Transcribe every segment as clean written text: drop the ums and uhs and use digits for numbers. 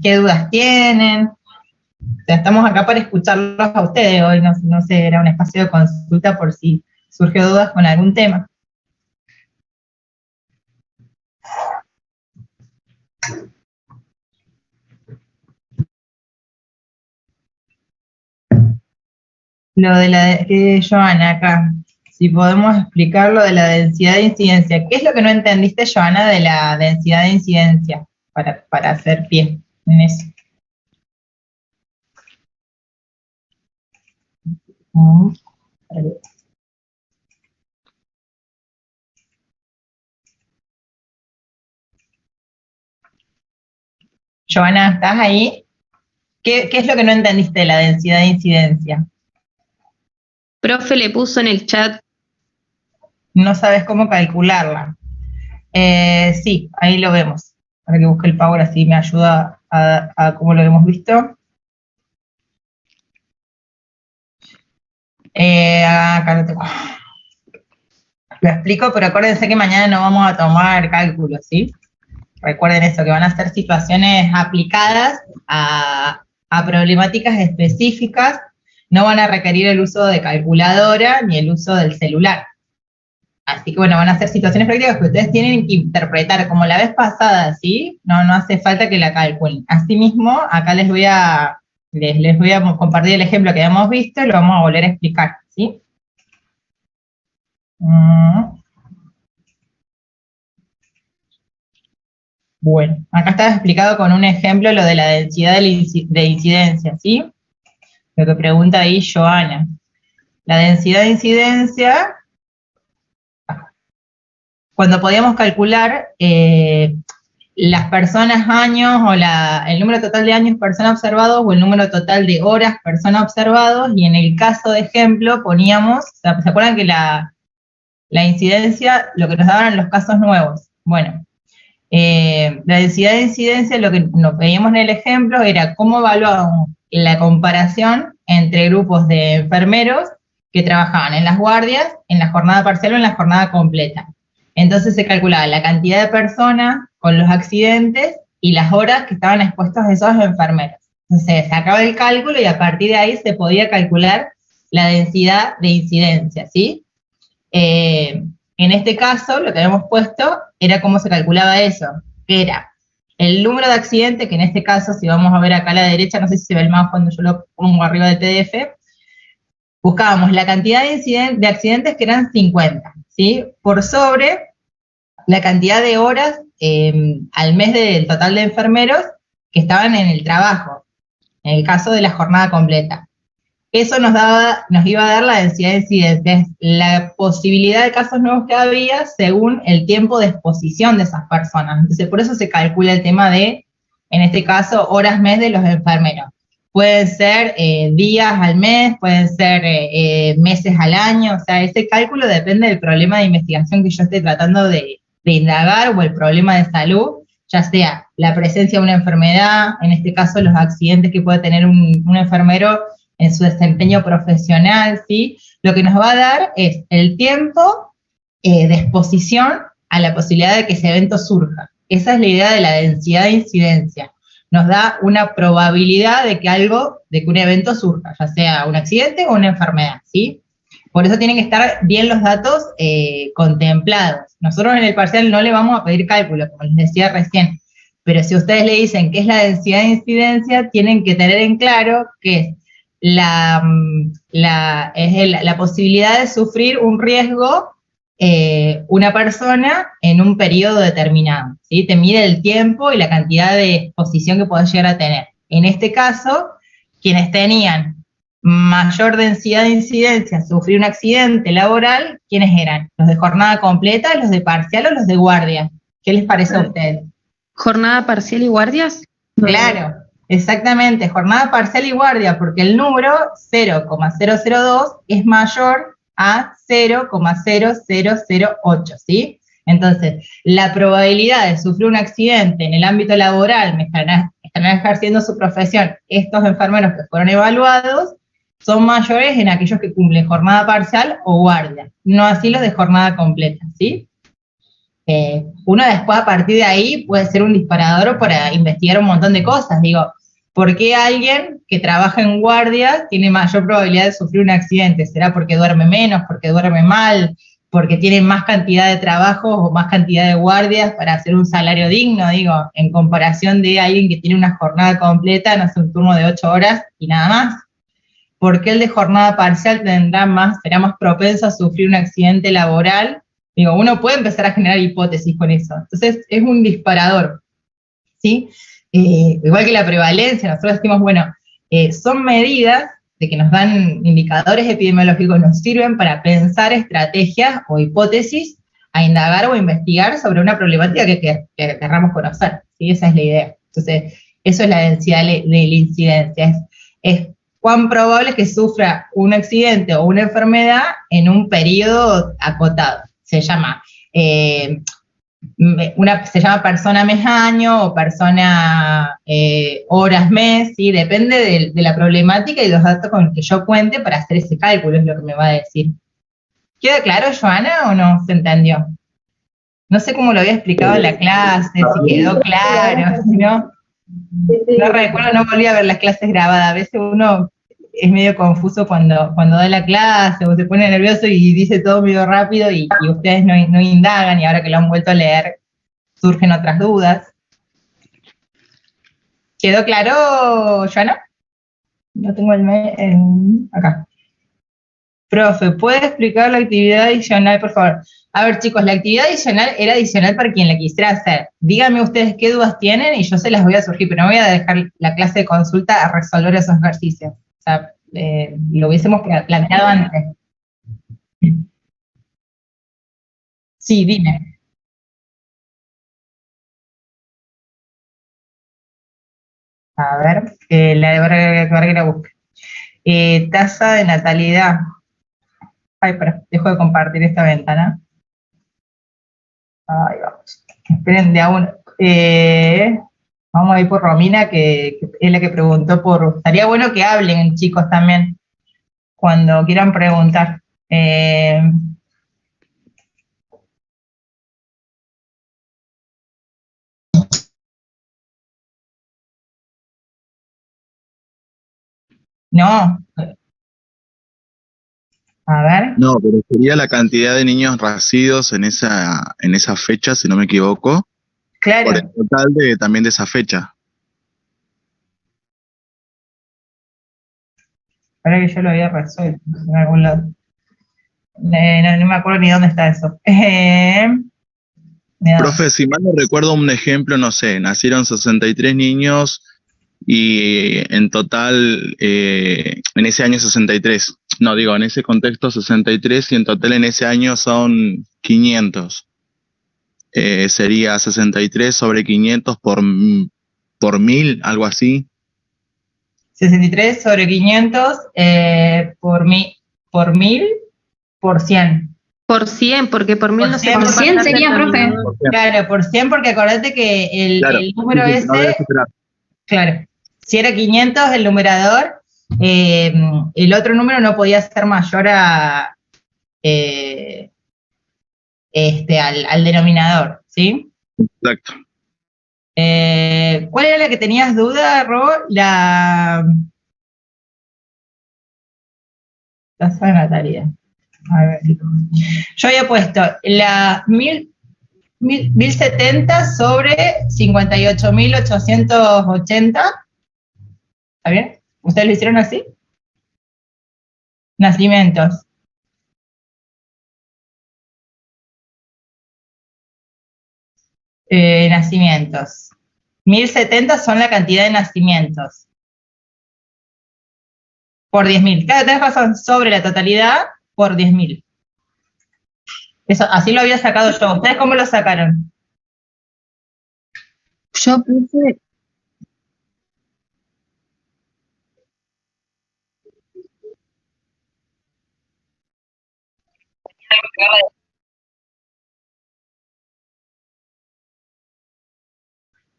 qué dudas tienen. O sea, estamos acá para escucharlos a ustedes hoy, no sé, era un espacio de consulta por si surgió dudas con algún tema. Lo de que Joana acá, si podemos explicar lo de la densidad de incidencia. ¿Qué es lo que no entendiste, Joana, de la densidad de incidencia? Para hacer pie en eso. Joana, ¿estás ahí? ¿Qué es lo que no entendiste de la densidad de incidencia? Profe le puso en el chat. No sabes cómo calcularla. Sí, ahí lo vemos. Para que busque el Power, así me ayuda a cómo lo hemos visto. Acá lo tengo. Lo explico, pero acuérdense que mañana no vamos a tomar cálculos, ¿sí? Recuerden eso, que van a ser situaciones aplicadas a problemáticas específicas, no van a requerir el uso de calculadora ni el uso del celular. Así que bueno, van a ser situaciones prácticas que ustedes tienen que interpretar como la vez pasada, ¿sí? No hace falta que la calculen. Asimismo, acá les voy a compartir el ejemplo que hemos visto y lo vamos a volver a explicar, ¿sí? Bueno, acá está explicado con un ejemplo lo de la densidad de incidencia, ¿sí? Lo que pregunta ahí Joana. La densidad de incidencia, cuando podíamos calcular las personas años o el número total de años persona observados o el número total de horas persona observados, y en el caso de ejemplo poníamos, ¿se acuerdan que la incidencia, lo que nos daban los casos nuevos? Bueno, la densidad de incidencia, lo que nos veíamos en el ejemplo era cómo evaluábamos la comparación entre grupos de enfermeros que trabajaban en las guardias, en la jornada parcial o en la jornada completa. Entonces se calculaba la cantidad de personas con los accidentes y las horas que estaban expuestos esos enfermeros. Entonces se sacaba el cálculo y a partir de ahí se podía calcular la densidad de incidencia, ¿sí? En este caso, lo que habíamos puesto era cómo se calculaba eso, que era el número de accidentes, que en este caso, si vamos a ver acá a la derecha, no sé si se ve el mouse cuando yo lo pongo arriba del PDF, buscábamos la cantidad de accidentes que eran 50, ¿sí? Por sobre la cantidad de horas al mes del total de enfermeros que estaban en el trabajo, en el caso de la jornada completa. Eso nos iba a dar la densidad de incidencia, la posibilidad de casos nuevos que había según el tiempo de exposición de esas personas. Entonces, por eso se calcula el tema de, en este caso, horas mes de los enfermeros. Pueden ser días al mes, pueden ser meses al año, o sea, ese cálculo depende del problema de investigación que yo esté tratando de indagar o el problema de salud, ya sea la presencia de una enfermedad, en este caso los accidentes que puede tener un enfermero en su desempeño profesional, ¿sí? Lo que nos va a dar es el tiempo de exposición a la posibilidad de que ese evento surja. Esa es la idea de la densidad de incidencia. Nos da una probabilidad de que un evento surja, ya sea un accidente o una enfermedad, ¿sí? Por eso tienen que estar bien los datos contemplados. Nosotros en el parcial no le vamos a pedir cálculo, como les decía recién, pero si ustedes le dicen qué es la densidad de incidencia, tienen que tener en claro que es la posibilidad de sufrir un riesgo una persona en un periodo determinado, ¿sí? Te mide el tiempo y la cantidad de exposición que podés llegar a tener. En este caso, quienes tenían mayor densidad de incidencia, sufrir un accidente laboral, ¿quiénes eran? ¿Los de jornada completa, los de parcial o los de guardia? ¿Qué les parece a ustedes? ¿Jornada parcial y guardias? Claro, exactamente, jornada parcial y guardia, porque el número 0,002 es mayor a 0,0008, ¿sí? Entonces, la probabilidad de sufrir un accidente en el ámbito laboral, están ejerciendo su profesión, estos enfermeros que fueron evaluados, son mayores en aquellos que cumplen jornada parcial o guardia, no así los de jornada completa, ¿sí? Uno después a partir de ahí puede ser un disparador para investigar un montón de cosas. Digo, ¿por qué alguien que trabaja en guardia tiene mayor probabilidad de sufrir un accidente? ¿Será porque duerme menos, porque duerme mal, porque tiene más cantidad de trabajos o más cantidad de guardias para hacer un salario digno? Digo, en comparación de alguien que tiene una jornada completa, no sé, un turno de 8 horas y nada más. ¿Por qué el de jornada parcial será más propenso a sufrir un accidente laboral? Digo, uno puede empezar a generar hipótesis con eso. Entonces, es un disparador, ¿sí? Igual que la prevalencia, nosotros decimos, bueno, son medidas de que nos dan indicadores epidemiológicos, nos sirven para pensar estrategias o hipótesis a indagar o investigar sobre una problemática que querramos conocer, ¿sí? Esa es la idea. Entonces, eso es la densidad de la incidencia, es cuán probable es que sufra un accidente o una enfermedad en un periodo acotado. Se llama persona mes año o persona horas mes, ¿sí? Depende de la problemática y los datos con los que yo cuente para hacer ese cálculo, es lo que me va a decir. ¿Queda claro, Joana, o no se entendió? No sé cómo lo había explicado en la clase, si quedó claro, ¿no? No recuerdo, no volví a ver las clases grabadas, a veces uno es medio confuso cuando da la clase o se pone nervioso y dice todo medio rápido y ustedes no indagan y ahora que lo han vuelto a leer surgen otras dudas. ¿Quedó claro, Joana? No tengo el mail acá. Profe, ¿puede explicar la actividad adicional, por favor? A ver, chicos, la actividad adicional era adicional para quien la quisiera hacer. Díganme ustedes qué dudas tienen y yo se las voy a surgir, pero no voy a dejar la clase de consulta a resolver esos ejercicios. O sea, lo hubiésemos planteado antes. Sí, dime. A ver, la de la busque. Tasa de natalidad. Ay, pero dejo de compartir esta ventana. Ahí vamos. Esperen de a uno. Vamos a ir por Romina, que es la que preguntó por... Estaría bueno que hablen, chicos, también, cuando quieran preguntar. No. A ver. No, pero sería la cantidad de niños nacidos en esa fecha, si no me equivoco, Claro. por el total también de esa fecha. Ahora que yo lo había resuelto en algún lado. No me acuerdo ni dónde está eso. Profe, si mal no recuerdo un ejemplo, no sé, nacieron 63 niños y en total, en ese año 63, no digo, en ese contexto 63 y en total en ese año son 500. Sería 63 sobre 500 por 1000, algo así. 63 sobre 500 por 1000 por 100. Por 100, porque por 1000 no se Por 100 sería, profe. Claro, por 100, porque acordate que el número sí, no ese, claro, si era 500 el numerador, el otro número no podía ser mayor a al denominador, ¿sí? Exacto. ¿Cuál era la que tenías duda, Ro? La tasa de natalidad. A ver, yo había puesto la 1070 sobre 58.880. ¿Está bien? ¿Ustedes lo hicieron así? Nacimientos. Nacimientos. 1070 son la cantidad de nacimientos. Por 10.000. Claro, tenés razón, sobre la totalidad por 10.000. Eso, así lo había sacado yo. ¿Ustedes cómo lo sacaron? Yo puse...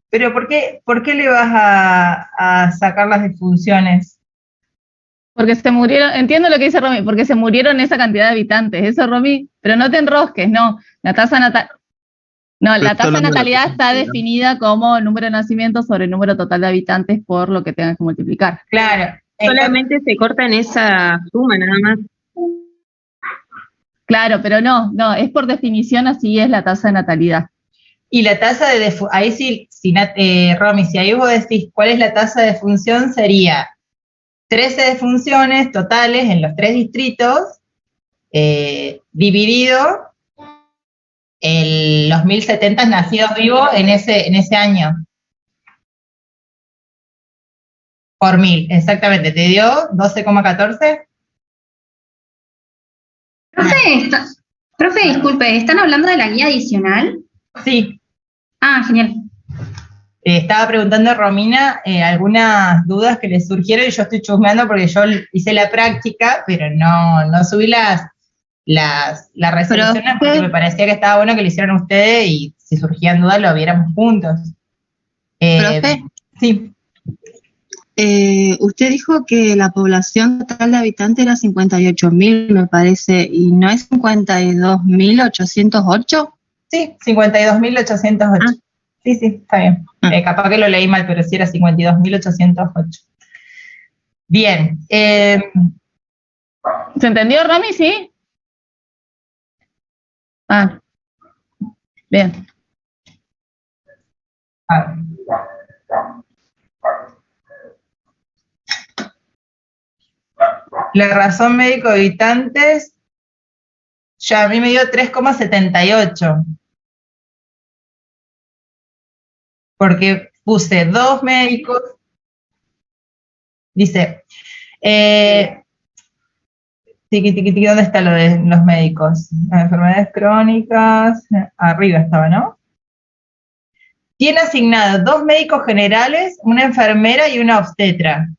Pero ¿por qué le vas a sacar las disfunciones? Porque se murieron, entiendo lo que dice Romy, porque se murieron esa cantidad de habitantes, eso Romy, pero no te enrosques, no, la tasa natal, No, Pero la está tasa de hablando de la natalidad tasa está de natalidad. definida como número de nacimientos sobre el número total de habitantes por lo que tengas que multiplicar. Claro. Solamente se corta en esa suma, nada más. Claro, pero no, es por definición así es la tasa de natalidad. Y la tasa de defunción, ahí sí, Romy, si ahí vos decís cuál es la tasa de defunción, sería 13 defunciones totales en los 3 distritos, dividido los 1.070 nacidos vivos en ese año. Por 1.000, exactamente. ¿Te dio 12,14? Profe, disculpe, ¿están hablando de la guía adicional? Sí. Ah, genial. Estaba preguntando a Romina algunas dudas que le surgieron y yo estoy chusmeando porque yo hice la práctica, pero no subí las resoluciones porque me parecía que estaba bueno que lo hicieran ustedes y si surgían dudas lo viéramos juntos. Profe, Sí. usted dijo que la población total de habitantes era 58.000, me parece, y no es 52.808. Sí, 52.808. Ah. Sí, está bien. Ah. Capaz que lo leí mal, pero sí era 52.808. Bien. ¿Se entendió, Romy? ¿Sí? Ah, bien. A ver. La razón médico de habitantes, ya a mí me dio 3,78. Porque puse 2 médicos. Dice, ¿dónde está lo de los médicos? Enfermedades crónicas, arriba estaba, ¿no? Tiene asignados 2 médicos generales, una enfermera y una obstetra.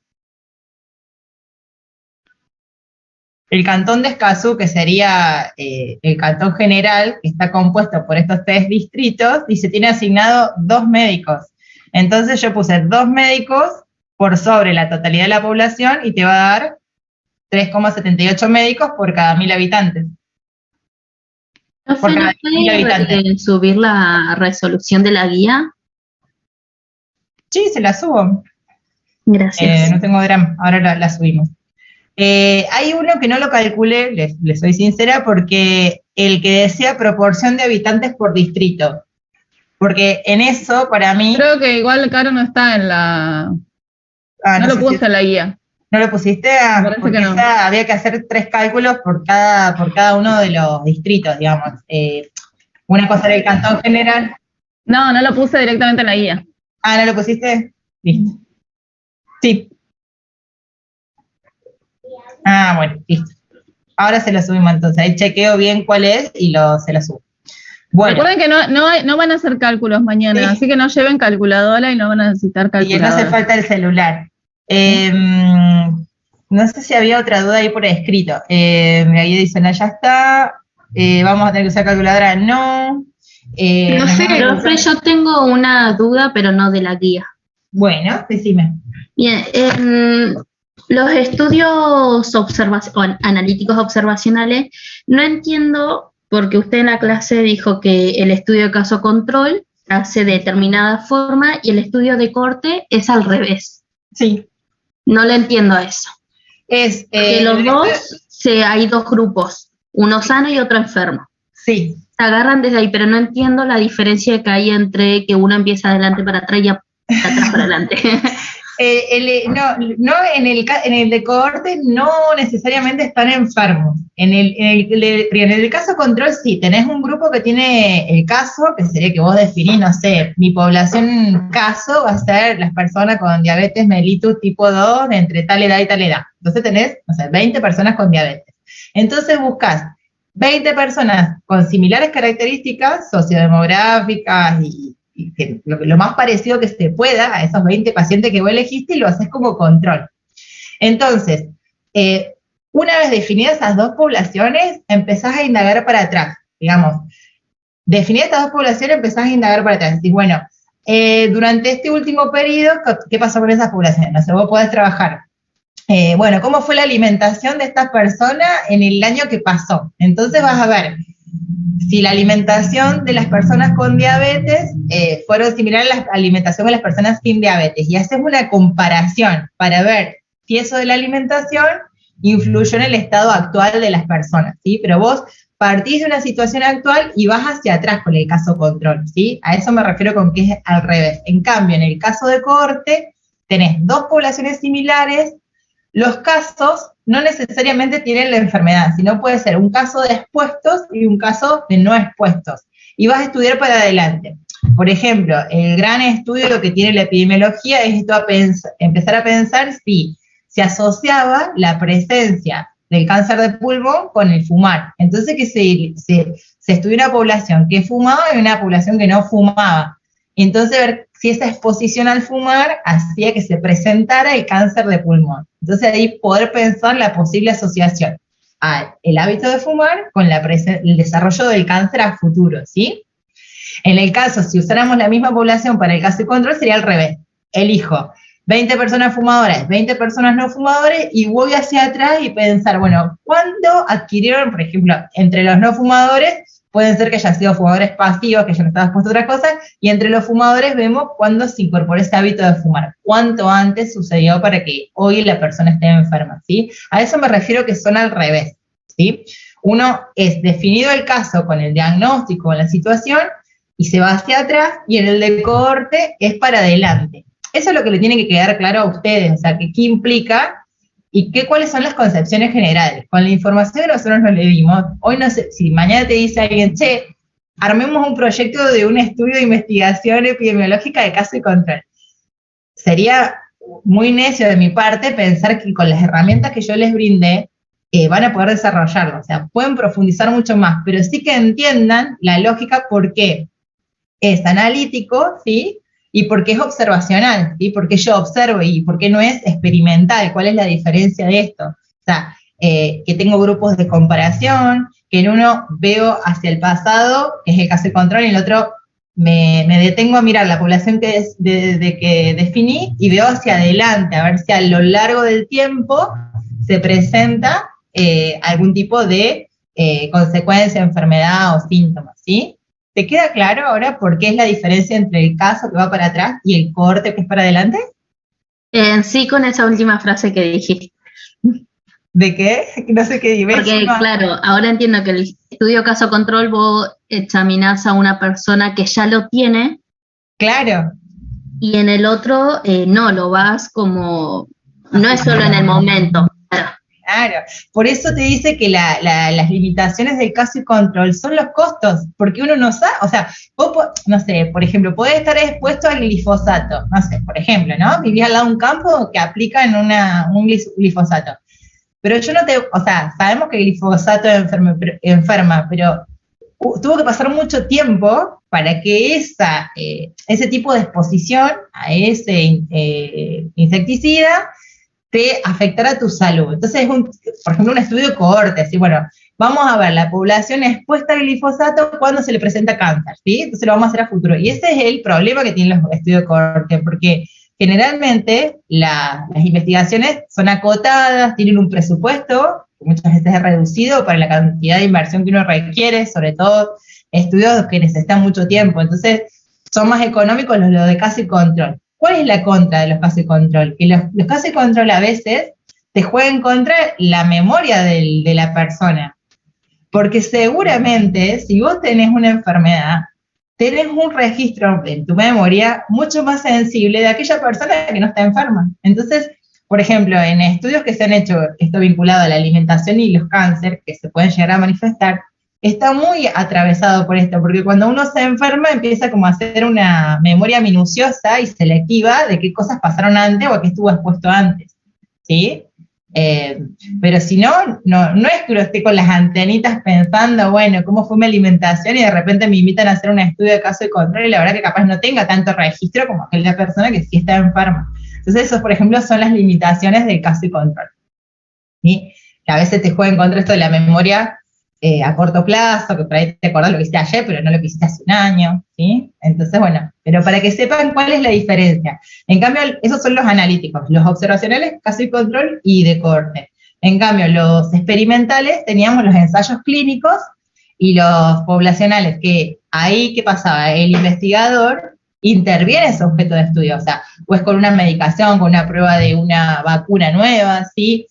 El cantón de Escazú, que sería el cantón general, que está compuesto por estos 3 distritos, dice, tiene asignado 2 médicos. Entonces yo puse 2 médicos por sobre la totalidad de la población y te va a dar 3,78 médicos por cada 1.000 habitantes. Profe, ¿no puede subir la resolución de la guía? Sí, se la subo. Gracias. No tengo drama, ahora la subimos. Hay uno que no lo calculé, les soy sincera, porque el que decía proporción de habitantes por distrito. Porque en eso, para mí... Creo que igual Caro no está en la... no lo puse en la guía. ¿No lo pusiste? Porque que no. Había que hacer 3 cálculos por cada uno de los distritos, digamos. Una cosa era el cantón general. No lo puse directamente en la guía. Ah, ¿no lo pusiste? Listo. Sí. Ah, bueno, listo. Ahora se lo subimos entonces. Ahí chequeo bien cuál es y se lo subo. Bueno. Recuerden que no van a hacer cálculos mañana, Sí. Así que no lleven calculadora y no van a necesitar Y calculadora. no hace falta el celular. No sé si había otra duda ahí por escrito. La guía adicional ya está. Vamos a tener que usar calculadora, no. Profe, yo tengo una duda, pero no de la guía. Bueno, decime. Bien, los estudios analíticos observacionales, no entiendo porque usted en la clase dijo que el estudio de caso control hace de determinada forma y el estudio de corte es al revés. Sí. No le entiendo eso. Que los dos, hay 2 grupos, uno sano y otro enfermo. Sí. Se agarran desde ahí, pero no entiendo la diferencia que hay entre que uno empieza adelante para atrás y atrás para adelante. No, en el de cohorte no necesariamente están enfermos. En el caso control sí, tenés un grupo que tiene el caso, que sería que vos definís, no sé, mi población caso va a ser las personas con diabetes mellitus tipo 2 de entre tal edad y tal edad. Entonces tenés, no sé, 20 personas con diabetes. Entonces buscás 20 personas con similares características sociodemográficas y que lo más parecido que se pueda a esos 20 pacientes que vos elegiste y lo haces como control. Entonces, una vez definidas esas 2 poblaciones, empezás a indagar para atrás, digamos. Definidas estas 2 poblaciones, empezás a indagar para atrás. Decís, bueno, durante este último periodo, ¿qué pasó con esas poblaciones? No sé, vos podés trabajar. Bueno, ¿cómo fue la alimentación de estas personas en el año que pasó? Entonces vas a ver si la alimentación de las personas con diabetes fueron similares a la alimentación de las personas sin diabetes, y haces una comparación para ver si eso de la alimentación influyó en el estado actual de las personas, ¿sí? Pero vos partís de una situación actual y vas hacia atrás con el caso control, ¿sí? A eso me refiero con que es al revés. En cambio, en el caso de cohorte, tenés dos poblaciones similares, los casos no necesariamente tienen la enfermedad, sino puede ser un caso de expuestos y un caso de no expuestos. Y vas a estudiar para adelante. Por ejemplo, el gran estudio, lo que tiene la epidemiología, es esto empezar a pensar si se asociaba la presencia del cáncer de pulmón con el fumar. Entonces que se estudió una población que fumaba y una población que no fumaba. Entonces ver si esa exposición al fumar hacía que se presentara el cáncer de pulmón. Entonces ahí poder pensar la posible asociación al hábito de fumar con el desarrollo del cáncer a futuro, ¿sí? En el caso, si usáramos la misma población para el caso de control, sería al revés. Elijo 20 personas fumadoras, 20 personas no fumadores, y voy hacia atrás y pensar, bueno, ¿cuándo adquirieron, por ejemplo, entre los no fumadores, pueden ser que hayan sido fumadores pasivos, que hayan estado expuestos a otras cosas, y entre los fumadores vemos cuándo se incorporó ese hábito de fumar, cuánto antes sucedió para que hoy la persona esté enferma, ¿sí? A eso me refiero que son al revés, ¿sí? Uno es definido el caso con el diagnóstico, con la situación, y se va hacia atrás, y en el de cohorte es para adelante. Eso es lo que le tiene que quedar claro a ustedes, o sea, que qué implica y cuáles son las concepciones generales. Con la información que nosotros nos le dimos, hoy no sé, si mañana te dice alguien, che, armemos un proyecto de un estudio de investigación epidemiológica de caso y control. Sería muy necio de mi parte pensar que con las herramientas que yo les brindé van a poder desarrollarlo, o sea, pueden profundizar mucho más, pero sí que entiendan la lógica por qué es analítico, ¿sí? Y por qué es observacional, ¿sí? Por qué yo observo y por qué no es experimental, cuál es la diferencia de esto. O sea, que tengo grupos de comparación, que en uno veo hacia el pasado, que es el caso de control, y en el otro me detengo a mirar la población que definí y veo hacia adelante, a ver si a lo largo del tiempo se presenta algún tipo de consecuencia, enfermedad o síntomas, ¿sí? ¿Te queda claro ahora por qué es la diferencia entre el caso que va para atrás y el cohorte que es para adelante? Sí, con esa última frase que dijiste. ¿De qué? No sé qué dices. Porque, claro, ahora entiendo que el estudio caso control vos examinás a una persona que ya lo tiene. Claro. Y en el otro, no, lo vas como, no es solo en el momento. Claro, por eso te dice que las limitaciones del caso y control son los costos, porque uno no sabe, o sea, vos, no sé, por ejemplo, podés estar expuesto al glifosato, no sé, por ejemplo, ¿no? Vivís al lado de un campo que aplican un glifosato, pero yo no te, o sea, sabemos que el glifosato enferma, pero tuvo que pasar mucho tiempo para que ese tipo de exposición a ese insecticida te afectará tu salud. Entonces es por ejemplo, un estudio cohorte, así, bueno, vamos a ver la población expuesta al glifosato cuando se le presenta cáncer, ¿sí? Entonces lo vamos a hacer a futuro. Y ese es el problema que tienen los estudios cohorte, porque generalmente las investigaciones son acotadas, tienen un presupuesto, que muchas veces es reducido para la cantidad de inversión que uno requiere, sobre todo estudios que necesitan mucho tiempo. Entonces son más económicos los de caso y control. ¿Cuál es la contra de los casos de control? Que los casos de control a veces te juegan contra la memoria de la persona. Porque seguramente, si vos tenés una enfermedad, tenés un registro en tu memoria mucho más sensible de aquella persona que no está enferma. Entonces, por ejemplo, en estudios que se han hecho, esto vinculado a la alimentación y los cánceres que se pueden llegar a manifestar, está muy atravesado por esto, porque cuando uno se enferma empieza como a hacer una memoria minuciosa y selectiva de qué cosas pasaron antes o a qué estuvo expuesto antes, ¿sí? Pero si no es que uno esté con las antenitas pensando, bueno, ¿cómo fue mi alimentación? Y de repente me invitan a hacer un estudio de caso de control y la verdad que capaz no tenga tanto registro como aquella persona que sí está enferma. Entonces esos, por ejemplo, son las limitaciones del caso y control, ¿sí? Que a veces te juegan contra esto de la memoria a corto plazo, que por ahí te acordás lo que hiciste ayer, pero no lo que hiciste hace un año, ¿sí? Entonces, bueno, pero para que sepan cuál es la diferencia. En cambio, esos son los analíticos, los observacionales, caso y control y de cohorte. En cambio, los experimentales, teníamos los ensayos clínicos, y los poblacionales, que ahí, ¿qué pasaba? El investigador interviene en su objeto de estudio, o sea, pues con una medicación, con una prueba de una vacuna nueva, ¿sí?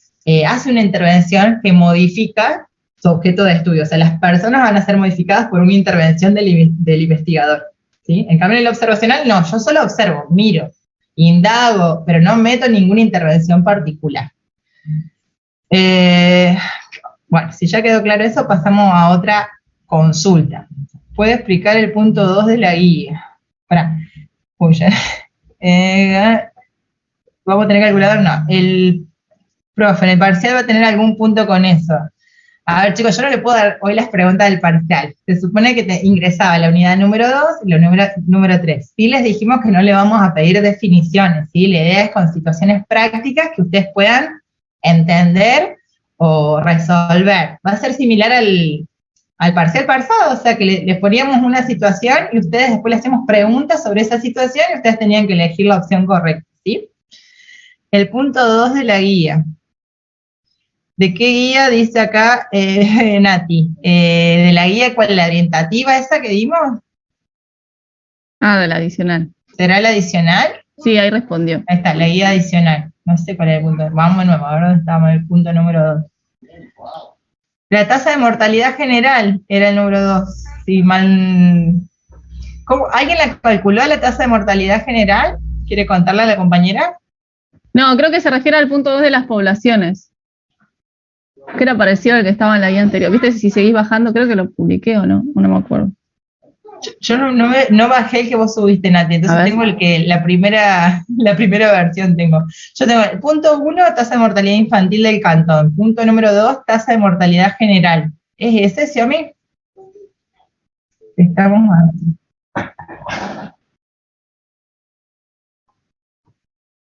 Hace una intervención que modifica su objeto de estudio, o sea, las personas van a ser modificadas por una intervención del investigador, ¿sí? En cambio, en el observacional, no, yo solo observo, miro, indago, pero no meto ninguna intervención particular. Bueno, si ya quedó claro eso, pasamos a otra consulta. ¿Puede explicar el punto 2 de la guía? Uy, ya. ¿Vamos a tener calculador? No. El profe, en el parcial va a tener algún punto con eso. A ver, chicos, yo no le puedo dar hoy las preguntas del parcial. Se supone que te ingresaba la unidad número 2 y la número 3. Sí les dijimos que no le vamos a pedir definiciones, ¿sí? La idea es con situaciones prácticas que ustedes puedan entender o resolver. Va a ser similar al parcial pasado, o sea que les poníamos una situación y ustedes después le hacemos preguntas sobre esa situación y ustedes tenían que elegir la opción correcta, ¿sí? El punto 2 de la guía. ¿De qué guía dice acá Nati? ¿De la guía cuál? ¿La orientativa esa que dimos? Ah, de la adicional. ¿Será la adicional? Sí, ahí respondió. Ahí está, la guía adicional. No sé cuál es el punto. Vamos de nuevo, ahora estábamos en el punto número 2. La tasa de mortalidad general era el número 2. Si mal... ¿Alguien la calculó la tasa de mortalidad general? ¿Quiere contarla a la compañera? No, creo que se refiere al punto 2 de las poblaciones. Que era parecido al que estaba en la guía anterior. ¿Viste? Si seguís bajando, creo que lo publiqué o no me acuerdo. Yo no bajé el que vos subiste, Nati, entonces tengo la primera versión tengo. Yo tengo el punto 1, tasa de mortalidad infantil del cantón. Punto número 2, tasa de mortalidad general. ¿Es ese, Xiaomi? Estamos aquí.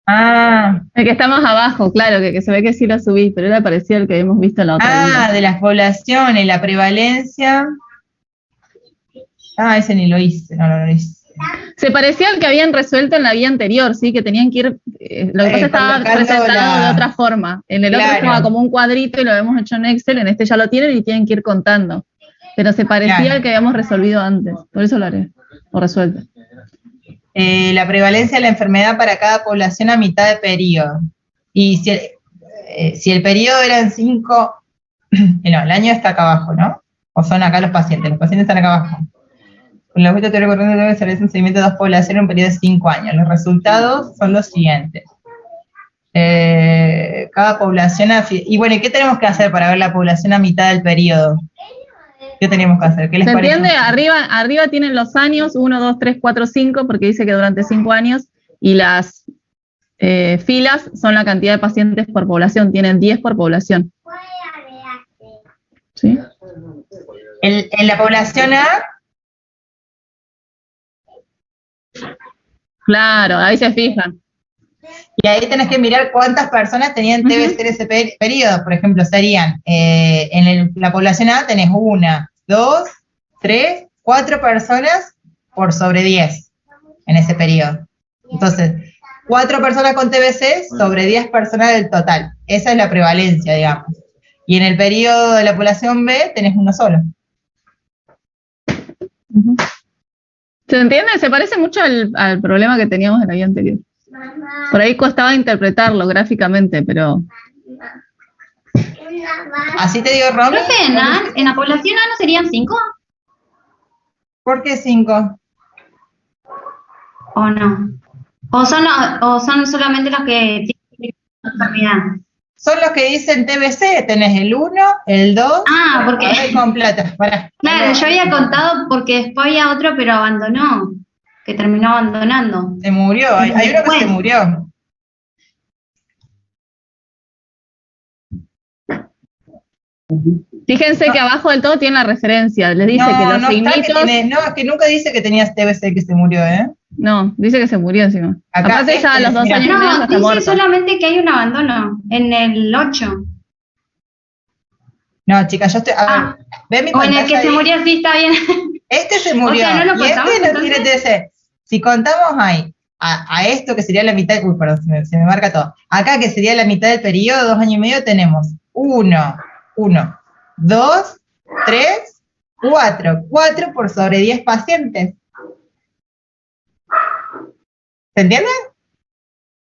Ah. El que está más abajo, claro, que se ve que sí lo subí, pero era parecido al que habíamos visto en la otra guía. De las poblaciones, la prevalencia. Ese ni lo hice, no lo hice. Se parecía al que habían resuelto en la guía anterior, sí, que tenían que ir, lo que pasa estaba presentado de otra forma. En el otro estaba como un cuadrito y lo habíamos hecho en Excel, en este ya lo tienen y tienen que ir contando. Pero se parecía al que habíamos resolvido antes, por eso lo haré, o resuelto. La prevalencia de la enfermedad para cada población a mitad de periodo. Y si el periodo eran 5, no, el año está acá abajo, ¿no? O son acá los pacientes están acá abajo. Con la vuelta teórica corriente debe ser un seguimiento de 2 poblaciones en un periodo de 5 años. Los resultados son los siguientes. Cada población... Y bueno, ¿qué tenemos que hacer para ver la población a mitad del periodo? ¿Qué tenemos que hacer? ¿Qué les parece? ¿Se entiende? Arriba tienen los años, 1, 2, 3, 4, 5, porque dice que durante 5 años, y las filas son la cantidad de pacientes por población, tienen 10 por población. ¿Sí? En la población A... Claro, ahí se fijan. Y ahí tenés que mirar cuántas personas tenían TBC en ese periodo. Por ejemplo, serían, la población A tenés 1, 2, 3, 4 personas por sobre 10 en ese periodo. Entonces, 4 personas con TBC sobre 10 personas del total. Esa es la prevalencia, digamos. Y en el periodo de la población B tenés uno solo. ¿Se entiende? Se parece mucho al problema que teníamos en la guía anterior. Por ahí costaba interpretarlo gráficamente, pero... ¿Así te digo, Romy? Profe, ¿en la población A no serían 5? ¿Por qué 5? ¿O no? ¿O son solamente los que tienen enfermedad? Son los que dicen TBC, tenés el 1, el 2, porque... con plata. Claro, yo había contado porque después había otro, pero abandonó, que terminó abandonando. Se murió, hay uno que se murió. Fíjense que abajo del todo tiene la referencia, les dice que los signitos... es que nunca dice que tenías TBC que se murió, ¿eh? No, dice que se murió encima. Acá, aparte ya a los 2 años no, está dice muerto. solamente que hay un abandono, en el 8. No, chicas, yo estoy... A ver, ve mi pantalla. O en el que se murió, sí, está bien. Este se murió, o sea, ¿no lo y contamos, este no tiene TBC. Si contamos ahí, a esto que sería la mitad... Uy, perdón, se me marca todo. Acá, que sería la mitad del periodo, 2 años y medio, tenemos 1, 2, 3, 4. 4 por sobre 10 pacientes. ¿Se entiende?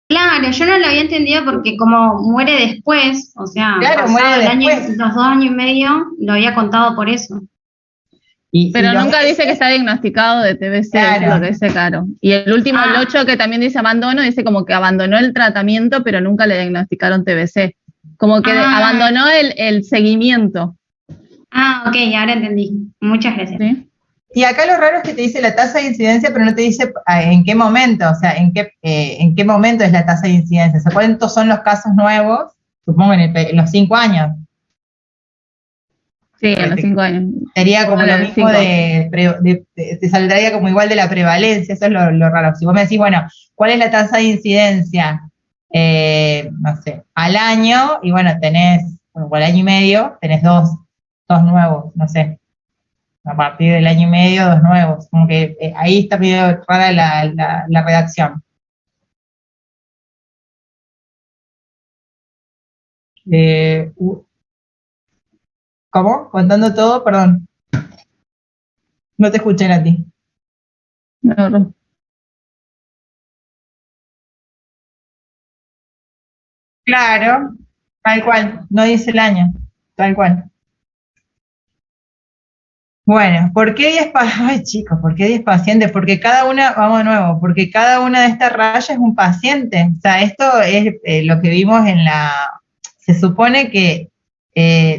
Claro, yo no lo había entendido porque como muere después, o sea, Claro, pasado muere el año, después. los 2 años y medio, lo había contado por eso. Pero los nunca dice meses- que está diagnosticado de TBC, Claro. es lo que dice Caro. Y el último, el 8, que también dice abandono, dice como que abandonó el tratamiento, pero nunca le diagnosticaron TBC. Como que abandonó el seguimiento. Ah, ok, ahora entendí. Muchas gracias. ¿Sí? Y acá lo raro es que te dice la tasa de incidencia, pero no te dice en qué momento, o sea, en qué momento es la tasa de incidencia. O sea, ¿cuántos son los casos nuevos? Supongo en los 5 años. Sí, en los 5 años. Sería como Bueno, lo mismo te saldría como igual de la prevalencia, eso es lo raro. Si vos me decís, bueno, ¿cuál es la tasa de incidencia? No sé, al año, y bueno, o al año y medio, tenés dos nuevos, no sé. A partir del año y medio, 2 nuevos. Como que ahí está medio rara la redacción. ¿Cómo? Contando todo, perdón. No te escuché a ti. No. Claro, tal cual, no dice el año, tal cual. Bueno, ¿por qué 10 pacientes? Ay, chicos, ¿por qué 10 pacientes? Porque cada una, vamos de nuevo, porque cada una de estas rayas es un paciente. O sea, esto es lo que vimos se supone que,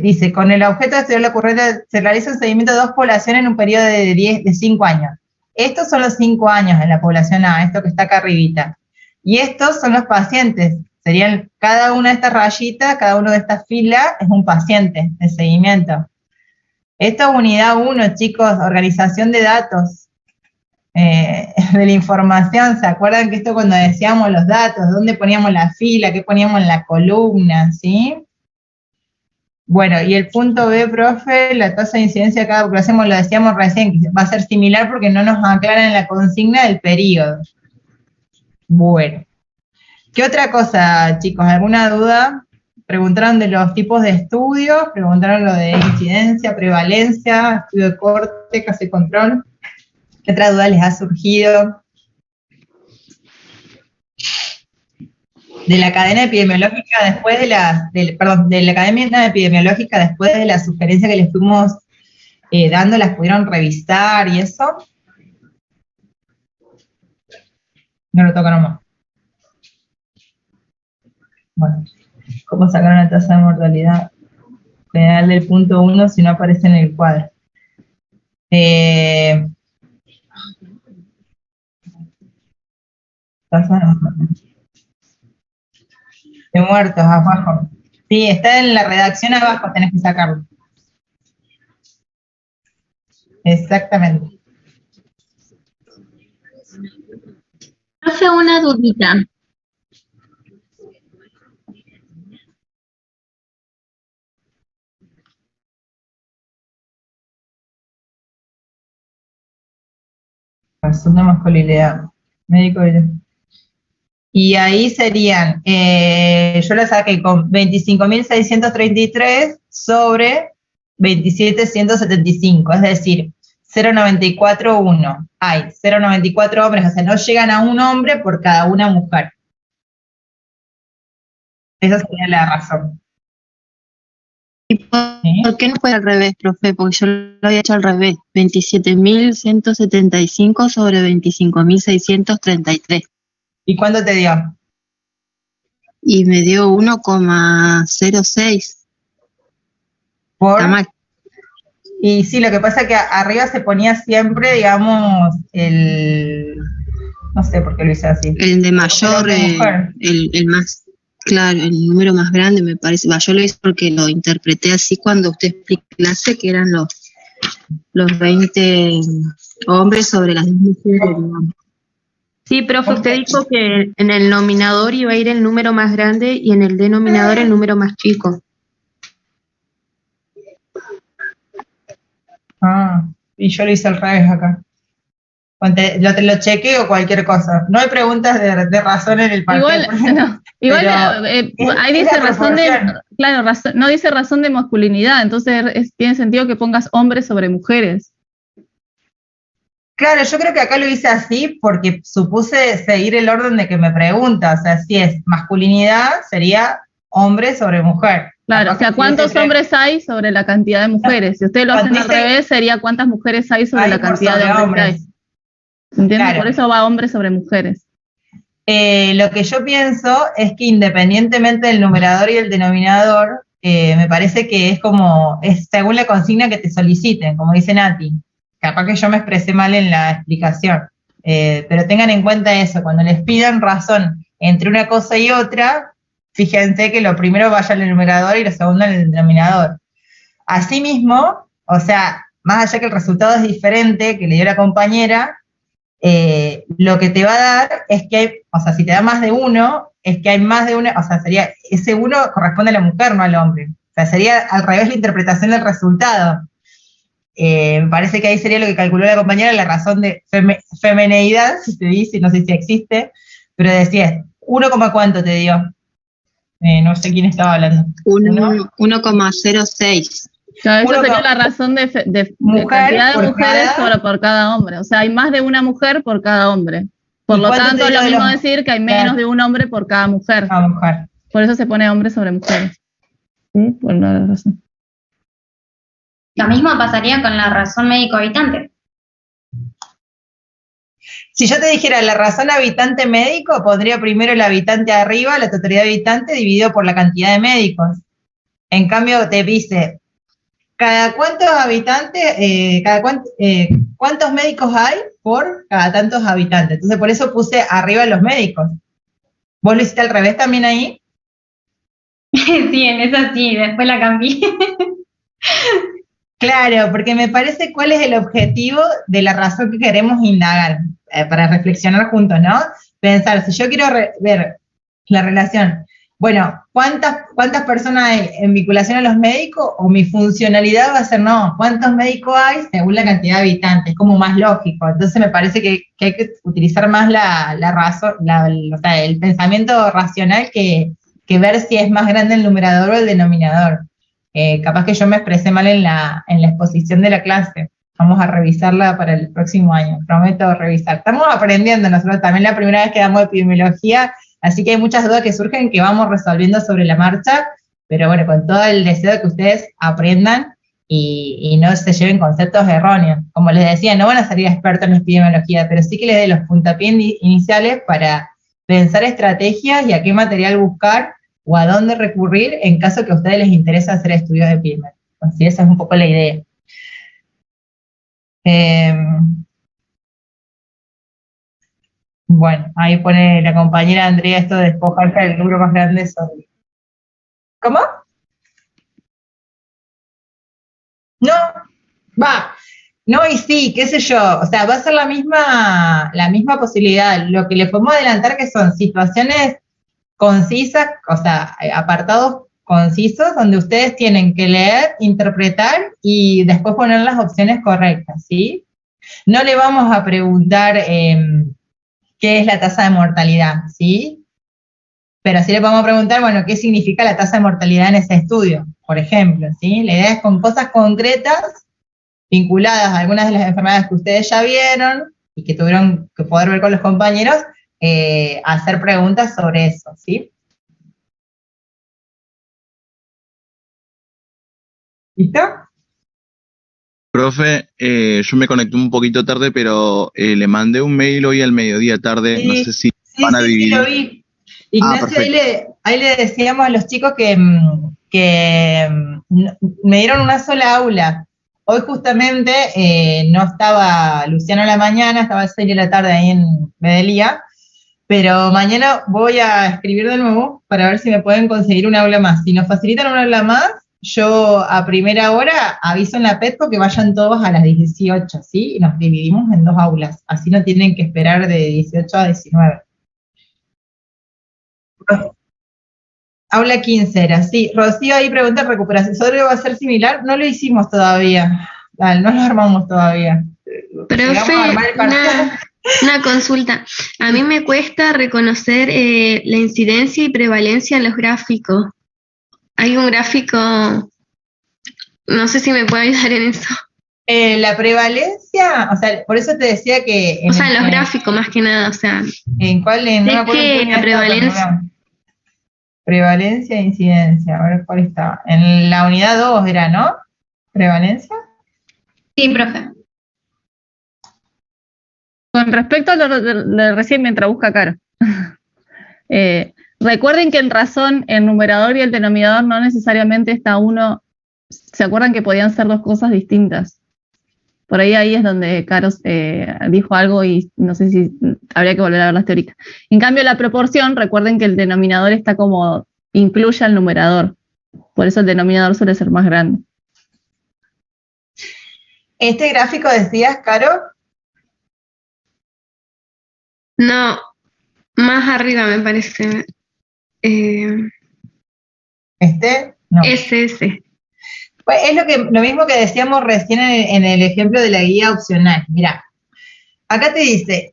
dice, con el objeto de estudiar la ocurrencia se realiza un seguimiento de 2 poblaciones en un periodo de 5 años. Estos son los 5 años en la población A, esto que está acá arribita. Y estos son los pacientes. Serían cada una de estas rayitas, cada una de estas filas es un paciente de seguimiento. Esto es unidad 1, chicos, organización de datos, de la información. ¿Se acuerdan que esto cuando decíamos los datos, dónde poníamos la fila, qué poníamos en la columna, sí? Bueno, y el punto B, profe, la tasa de incidencia de cada población, lo decíamos recién, que va a ser similar porque no nos aclaran en la consigna del periodo. Bueno. ¿Qué otra cosa, chicos? ¿Alguna duda? Preguntaron de los tipos de estudios, preguntaron lo de incidencia, prevalencia, estudio de corte, caso de control. ¿Qué otra duda les ha surgido? De la cadena epidemiológica después de la cadena epidemiológica después de la sugerencia que les fuimos dando, ¿las pudieron revisar y eso? No lo tocaron más. Bueno, ¿cómo sacar una tasa de mortalidad general del punto 1 si no aparece en el cuadro? Tasa de muertos abajo. Sí, está en la redacción abajo, tenés que sacarlo. Exactamente. Profe, una dudita. Segunda masculinidad. Médico y ahí serían, yo la saqué con 25.633 sobre 27.175, es decir, 0,94 hay 0,94 hombres, o sea, no llegan a un hombre por cada una mujer. Esa sería la razón. ¿Y por qué no fue al revés, profe? Porque yo lo había hecho al revés. 27.175 sobre 25.633. ¿Y cuánto te dio? Y me dio 1,06. ¿Por? Está mal. Y sí, lo que pasa es que arriba se ponía siempre, digamos, no sé por qué lo hice así. El de mayor, el más, claro, el número más grande me parece. Yo lo hice porque lo interpreté así cuando usted explicó clase, que eran los 20 hombres sobre las 10 mujeres, digamos. Sí, profe, usted dijo que en el nominador iba a ir el número más grande y en el denominador el número más chico. Ah, y yo lo hice al revés acá. Te lo chequeo cualquier cosa. No hay preguntas de razón en el papel. Ahí dice razón de, claro, no dice razón de masculinidad, entonces tiene sentido que pongas hombres sobre mujeres. Claro, yo creo que acá lo hice así porque supuse seguir el orden de que me pregunta, o sea, si es masculinidad, sería hombre sobre mujer. Claro, o sea, ¿cuántos hombres hay sobre la cantidad de mujeres? Si ustedes lo hacen al revés, sería ¿cuántas mujeres hay sobre la cantidad de hombres que hay? ¿Entiendes? Claro. Por eso va hombres sobre mujeres. Lo que yo pienso es que independientemente del numerador y el denominador, me parece que es según la consigna que te soliciten, como dice Nati. Capaz que yo me expresé mal en la explicación, pero tengan en cuenta eso, cuando les pidan razón entre una cosa y otra, fíjense que lo primero vaya al numerador y lo segundo al denominador. Asimismo, o sea, más allá que el resultado es diferente, que le dio la compañera, lo que te va a dar es que hay, o sea, si te da más de uno, es que hay más de una, o sea, sería, ese uno corresponde a la mujer, no al hombre. O sea, sería al revés la interpretación del resultado. Me parece que ahí sería lo que calculó la compañera, la razón de femineidad, si te dice, no sé si existe, pero decía, ¿1, cuánto te dio? No sé quién estaba hablando. 1,06. Claro, eso sería la razón de cantidad de mujeres por cada hombre. O sea, hay más de una mujer por cada hombre. Por lo tanto, es lo mismo decir que hay menos de un hombre por cada mujer. Por eso se pone hombre sobre mujeres. ¿Sí? Por una razón. Lo mismo pasaría con la razón médico-habitante. Si yo te dijera la razón habitante-médico, pondría primero el habitante arriba, la totalidad de habitantes, dividido por la cantidad de médicos. En cambio, te dice, ¿cada cuántos habitantes, cuántos médicos hay por cada tantos habitantes? Entonces, por eso puse arriba los médicos. ¿Vos lo hiciste al revés también ahí? Sí, en esa sí, después la cambié. Claro, porque me parece cuál es el objetivo de la razón que queremos indagar, para reflexionar juntos, ¿no? Pensar, si yo quiero ver la relación, bueno, ¿cuántas personas hay en vinculación a los médicos? O mi funcionalidad va a ser, no, ¿cuántos médicos hay según la cantidad de habitantes? Como más lógico. Entonces me parece que hay que utilizar más la razón, o sea, el pensamiento racional que ver si es más grande el numerador o el denominador. Capaz que yo me expresé mal en la exposición de la clase. Vamos a revisarla para el próximo año, prometo revisar. Estamos aprendiendo nosotros también, la primera vez que damos epidemiología, así que hay muchas dudas que surgen que vamos resolviendo sobre la marcha, pero bueno, con todo el deseo de que ustedes aprendan y no se lleven conceptos erróneos. Como les decía, no van a salir expertos en epidemiología, pero sí que les dé los puntapiés iniciales para pensar estrategias y a qué material buscar o a dónde recurrir en caso que a ustedes les interese hacer estudios de epidemiología. Así esa es un poco la idea. Bueno, ahí pone la compañera Andrea esto de despojarse del número más grande sobre... ¿Cómo? No, no y sí, qué sé yo, o sea, va a ser la misma posibilidad. Lo que le podemos adelantar que son situaciones concisas, o sea, apartados concisos donde ustedes tienen que leer, interpretar y después poner las opciones correctas, ¿sí? No le vamos a preguntar qué es la tasa de mortalidad, ¿sí? Pero sí le vamos a preguntar, bueno, qué significa la tasa de mortalidad en ese estudio, por ejemplo, ¿sí? La idea es con cosas concretas vinculadas a algunas de las enfermedades que ustedes ya vieron y que tuvieron que poder ver con los compañeros, hacer preguntas sobre eso, ¿sí? ¿Listo? Profe, yo me conecté un poquito tarde, pero le mandé un mail hoy al mediodía tarde, sí, no sé si van a dividir. Sí, lo vi. Ignacio, ahí le decíamos a los chicos que me dieron una sola aula. Hoy justamente no estaba Luciano a la mañana, estaba a 6 de la tarde ahí en Medelía, pero mañana voy a escribir de nuevo para ver si me pueden conseguir un aula más. Si nos facilitan un aula más, yo a primera hora aviso en la PETCO que vayan todos a las 18, ¿sí? Y nos dividimos en 2 aulas, así no tienen que esperar de 18 a 19. Aula 15 era, sí. Rocío ahí pregunta, ¿recuperación va a ser similar? No lo hicimos todavía, no lo armamos todavía. Profe, una consulta. A mí me cuesta reconocer la incidencia y prevalencia en los gráficos. Hay un gráfico, no sé si me puede ayudar en eso. La prevalencia, o sea, por eso te decía que... En los gráficos más que nada, o sea... ¿En cuál? No me acuerdo en la prevalencia... Prevalencia e incidencia, a ver cuál está. En la unidad 2 era, ¿no? ¿Prevalencia? Sí, profe. Con respecto a lo de recién mientras busca Caro. Recuerden que en razón el numerador y el denominador no necesariamente está uno. ¿Se acuerdan que podían ser dos cosas distintas? Por ahí es donde Caro dijo algo y no sé si habría que volver a ver las teóricas. En cambio, la proporción, recuerden que el denominador está como incluye al numerador. Por eso el denominador suele ser más grande. ¿Este gráfico decías, Caro? No, más arriba me parece. ¿Este? No. Ese. Pues es lo mismo que decíamos recién en el ejemplo de la guía opcional. Mirá, acá te dice,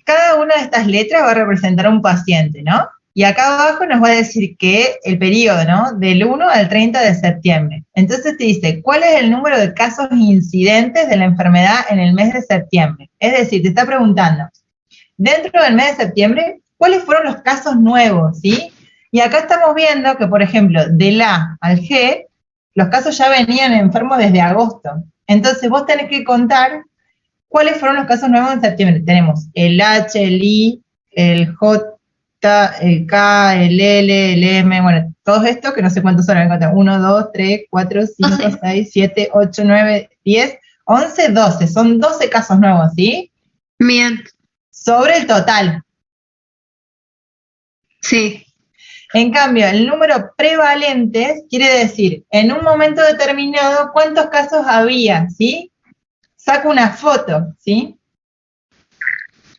cada una de estas letras va a representar a un paciente, ¿no? Y acá abajo nos va a decir que el periodo, ¿no? Del 1 al 30 de septiembre. Entonces te dice, ¿cuál es el número de casos incidentes de la enfermedad en el mes de septiembre? Es decir, te está preguntando, dentro del mes de septiembre, ¿cuáles fueron los casos nuevos, sí? Y acá estamos viendo que, por ejemplo, del A al G, los casos ya venían enfermos desde agosto. Entonces vos tenés que contar cuáles fueron los casos nuevos en septiembre. Tenemos el H, el I, el J, el K, el L, el M, bueno, todos estos que no sé cuántos son, 1, 2, 3, 4, 5, 6, 7, 8, 9, 10, 11, 12. Son 12 casos nuevos, ¿sí? Bien. Sobre el total. Sí. En cambio, el número prevalentes quiere decir, en un momento determinado, cuántos casos había, ¿sí? Saco una foto, ¿sí?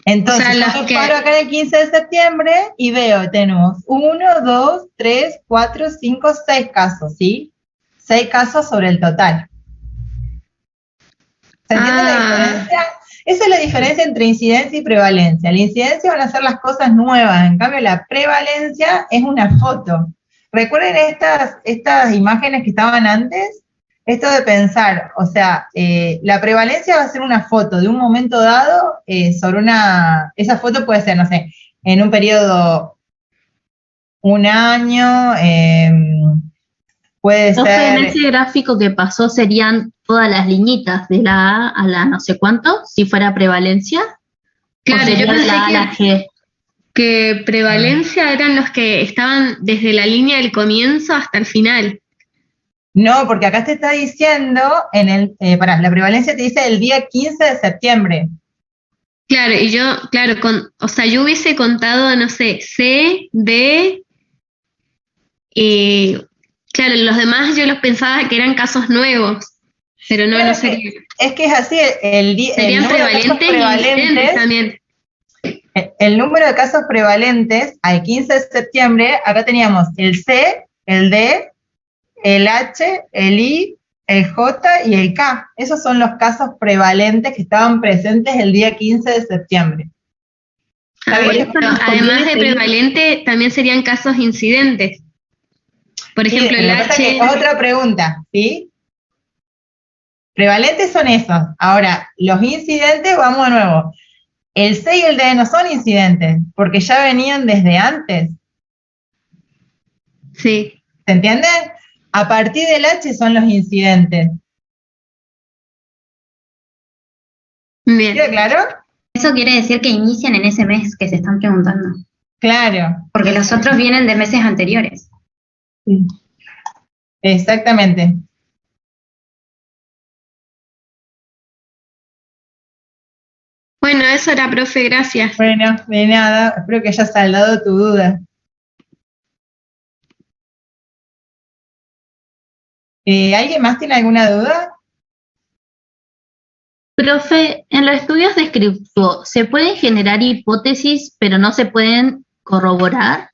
Entonces, yo me paro acá en el 15 de septiembre y veo, tenemos 1, 2, 3, 4, 5, 6 casos, ¿sí? 6 casos sobre el total. ¿Se entiende la diferencia? Esa es la diferencia entre incidencia y prevalencia. La incidencia van a ser las cosas nuevas, en cambio la prevalencia es una foto. ¿Recuerden estas imágenes que estaban antes? Esto de pensar, o sea, la prevalencia va a ser una foto de un momento dado sobre esa foto puede ser, no sé, en un periodo, un año, puede ser... En ese gráfico que pasó serían todas las liñitas de la A a la no sé cuánto, si fuera prevalencia. Claro, yo pensé la A a la G. Que prevalencia eran los que estaban desde la línea del comienzo hasta el final. No, porque acá te está diciendo, la prevalencia te dice el día 15 de septiembre. Claro, y yo, yo hubiese contado, no sé, C, D, claro, los demás yo los pensaba que eran casos nuevos, pero no, claro, no sería. Es que es así, serían prevalentes también. El número de casos prevalentes al 15 de septiembre, acá teníamos el C, el D, el H, el I, el J y el K. Esos son los casos prevalentes que estaban presentes el día 15 de septiembre. Además de prevalente, también serían casos incidentes. Por ejemplo, el H... Otra pregunta, ¿sí? Prevalentes son esos. Ahora, los incidentes, vamos de nuevo. El C y el D no son incidentes, porque ya venían desde antes. Sí. ¿Se entiende? A partir del H son los incidentes. Bien. ¿Queda claro? Eso quiere decir que inician en ese mes que se están preguntando. Claro. Porque los otros vienen de meses anteriores. Sí. Exactamente. Bueno, eso era, profe, gracias. Bueno, de nada, espero que hayas saldado tu duda. ¿Alguien más tiene alguna duda? Profe, en los estudios descriptivos, ¿se pueden generar hipótesis, pero no se pueden corroborar?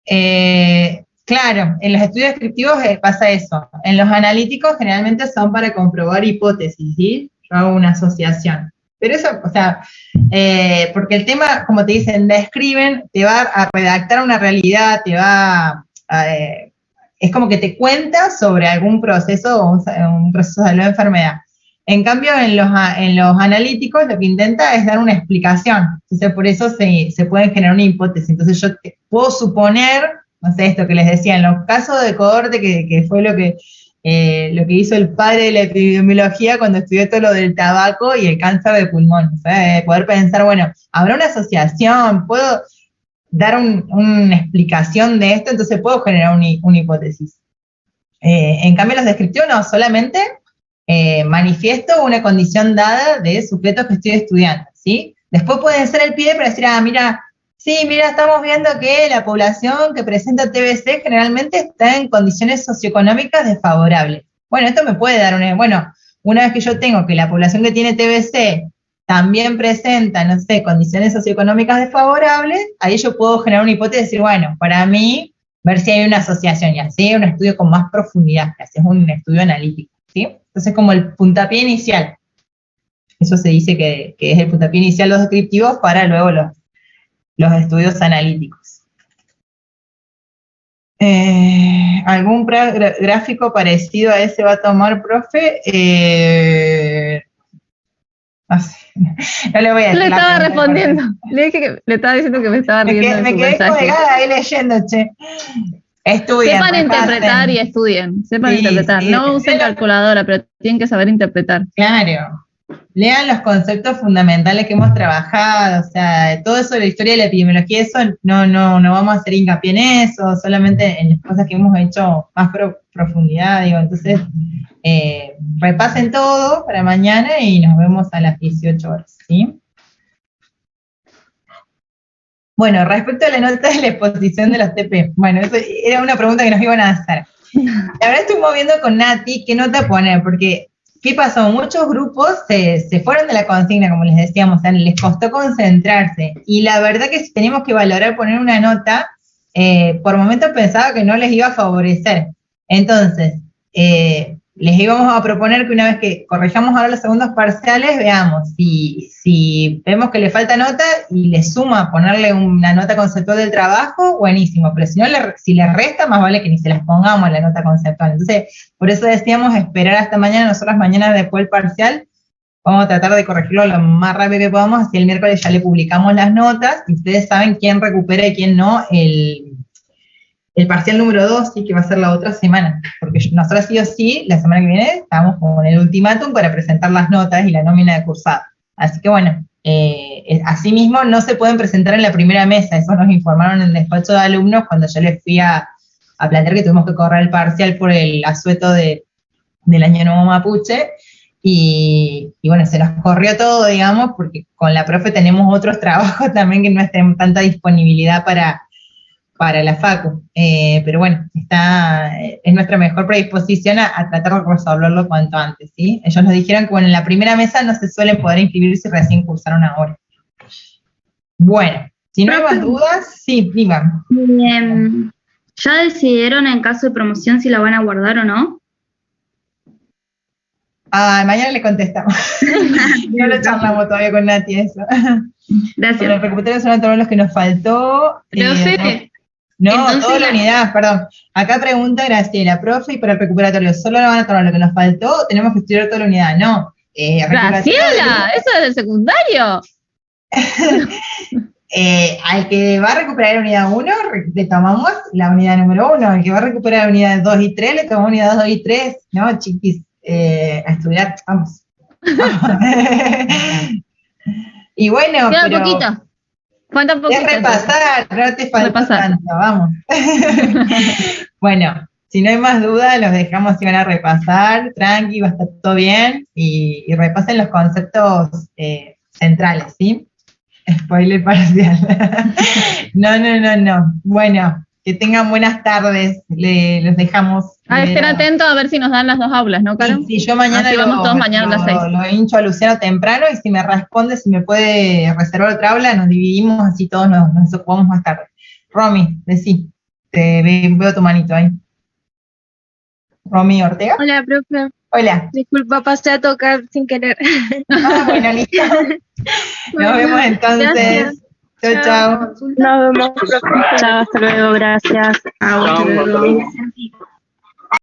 Claro, en los estudios descriptivos pasa eso. En los analíticos generalmente son para comprobar hipótesis, ¿sí? yo hago una asociación. Pero eso, o sea, porque el tema, como te dicen, describen, te va a redactar una realidad, es como que te cuenta sobre algún proceso o un proceso de la enfermedad. En cambio, en los analíticos lo que intenta es dar una explicación. Entonces, por eso se pueden generar una hipótesis. Entonces, yo puedo suponer, no sé, esto que les decía, en los casos de cohorte, que fue lo que hizo el padre de la epidemiología cuando estudió todo lo del tabaco y el cáncer de pulmón. O sea, poder pensar, bueno, habrá una asociación, puedo dar una explicación de esto, entonces puedo generar una hipótesis. En cambio, los descriptivos no, solamente manifiesto una condición dada de sujetos que estoy estudiando, ¿sí? Después pueden ser el pie para decir, mira, estamos viendo que la población que presenta TBC generalmente está en condiciones socioeconómicas desfavorables. Bueno, esto me puede dar una vez que yo tengo que la población que tiene TBC también presenta, no sé, condiciones socioeconómicas desfavorables, ahí yo puedo generar una hipótesis y decir, bueno, para mí, ver si hay una asociación, y así un estudio con más profundidad, que así es un estudio analítico, ¿sí? Entonces, como el puntapié inicial. Eso se dice que es el puntapié inicial los descriptivos para luego los estudios analíticos. ¿Algún gráfico parecido a ese va a tomar, profe? No le voy a decir. Le estaba respondiendo. Le dije que le estaba diciendo que me estaba riendo. Me quedé colgada ahí leyendo, che. Estudien. Sepan interpretar y estudien. Sepan interpretar. No usen calculadora, pero tienen que saber interpretar. Claro. Lean los conceptos fundamentales que hemos trabajado, o sea, todo eso de la historia de la epidemiología, eso no vamos a hacer hincapié en eso, solamente en las cosas que hemos hecho más profundidad, digo, entonces repasen todo para mañana y nos vemos a las 18 horas, ¿sí? Bueno, respecto a la nota de la exposición de los TP, bueno, eso era una pregunta que nos iban a hacer. La verdad estuvimos viendo con Nati qué nota poner, porque ¿qué pasó? Muchos grupos se fueron de la consigna, como les decíamos, o sea, les costó concentrarse. Y la verdad que si teníamos que valorar poner una nota, por momentos pensaba que no les iba a favorecer. Entonces, les íbamos a proponer que una vez que corrijamos ahora los segundos parciales, veamos si vemos que le falta nota y le suma ponerle una nota conceptual del trabajo, buenísimo, pero si le resta, más vale que ni se las pongamos la nota conceptual. Entonces, por eso decíamos esperar hasta mañana, nosotras mañana después del parcial, vamos a tratar de corregirlo lo más rápido que podamos, así el miércoles ya le publicamos las notas, y ustedes saben quién recupera y quién no el parcial número 2, sí, que va a ser la otra semana, porque nosotros sí o sí, la semana que viene, estamos con el ultimátum para presentar las notas y la nómina de cursado. Así que bueno, asimismo no se pueden presentar en la primera mesa, eso nos informaron en el despacho de alumnos cuando yo les fui a plantear que tuvimos que correr el parcial por el asueto del Año Nuevo Mapuche, y bueno, se nos corrió todo, digamos, porque con la profe tenemos otros trabajos también que no tenemos tanta disponibilidad para la facu, pero bueno, es nuestra mejor predisposición a tratar de resolverlo cuanto antes, ¿sí? Ellos nos dijeron que, bueno, en la primera mesa no se suelen poder inscribir si recién cursaron ahora. Bueno, si no hay más dudas, sí, digan. ¿Ya decidieron en caso de promoción si la van a guardar o no? Mañana le contestamos. No lo charlamos todavía con Nati eso. Gracias. Los recuperatorios son todos los que nos faltó. No, Entonces, toda la unidad, perdón. Acá pregunta Graciela, profe, y para el recuperatorio, ¿solo lo van a tomar lo que nos faltó o tenemos que estudiar toda la unidad? No. Graciela, eso es del secundario. Al que va a recuperar la unidad 1, le tomamos la unidad número 1. Al que va a recuperar la unidad 2 y 3, le tomamos unidad 2 y 3. No, chiquis, a estudiar, vamos. Y bueno, queda pero... poquito. Falta poquito. Es repasar, no te falta tanto, vamos. Bueno, si no hay más dudas, los dejamos si van a repasar, tranqui, va a estar todo bien, y repasen los conceptos centrales, ¿sí? Spoiler parcial. No. Bueno, que tengan buenas tardes, los dejamos. Estén atentos a ver si nos dan las 2 aulas, ¿no, Caro? Sí, yo mañana vamos todos mañana a las 6. Lo hincho a Luciano temprano, y si me responde, si me puede reservar otra aula, nos dividimos, así todos nos ocupamos más tarde. Romy, veo tu manito ahí. Romy Ortega. Hola, profe. Hola. Disculpa, pasé a tocar sin querer. Bueno, listo. Nos vemos entonces. Chao, chao. Nos vemos. Chao, hasta luego, gracias. Hasta luego.